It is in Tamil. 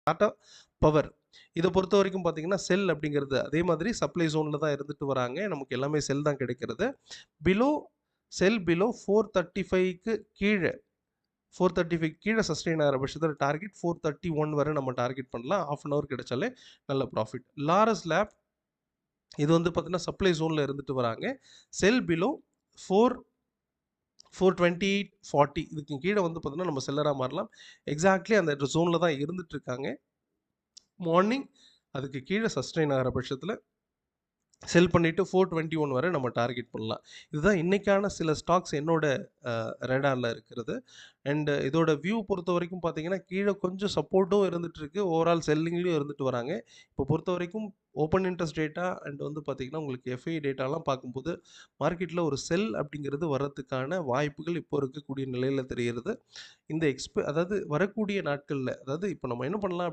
டாடா பவர் இத பொறுத்தவரைக்கும் பார்த்தீங்கன்னா, செல் அப்படிங்கிறது அதே மாதிரி சப்ளை ஜோன்ல தான் இருந்துட்டு வராங்க. நமக்கு எல்லாமே செல் தான் கிடைக்கிறது. பிலோ பிலோ 435க்கு கீழ 435 கீழ சஸ்டெயின் ஆகுற பட்சத்தில டார்கெட் 431 வரை நம்ம டார்கெட் பண்ணலாம். 1/2 அன் ஹவர் கிடைச்சாலே நல்ல ப்ராஃபிட். லாரஸ் லேப் இது வந்து பார்த்தீங்கன்னா, சப்ளை ஜோன்ல இருந்துட்டு வராங்க. செல் பிலோ 4 428, 40 இதுக்கு கீழ வந்து பார்த்தீங்கன்னா, நம்ம செல்லரா மாறலாம். எக்ஸாக்ட்லி அந்த ஜோன்ல தான் இருந்துட்டு இருக்காங்க. மார்னிங் அதுக்கு கீழ சஸ்டெயின் ஆகுற பட்சத்தில செல் பண்ணிட்டு 421 வரை நம்ம டார்கெட் பண்ணலாம். இதுதான் இன்னைக்கான சில ஸ்டாக்ஸ் என்னோட ரேடார்ல இருக்கிறது. அண்ட் இதோட வியூ பொறுத்தவரைக்கும் பார்த்தீங்கன்னா, கீழ கொஞ்சம் சப்போர்ட்டும் இருந்துட்டு இருக்கு. ஓவரால் செல்லிங்லயும் இருந்துட்டு வராங்க. இப்போ பொறுத்தவரைக்கும் ஓப்பன் இன்ட்ரெஸ்ட் டேட்டா அண்ட் வந்து பார்த்தீங்கன்னா, உங்களுக்கு எஃப்ஐ டேட்டாலாம் பார்க்கும்போது, மார்க்கெட்ல ஒரு செல் அப்படிங்கிறது வர்றதுக்கான வாய்ப்புகள் இப்போ இருக்கக்கூடிய நிலையில தெரிகிறது. இந்த அதாவது வரக்கூடிய நாட்கள்ல அதாவது இப்போ நம்ம என்ன பண்ணலாம்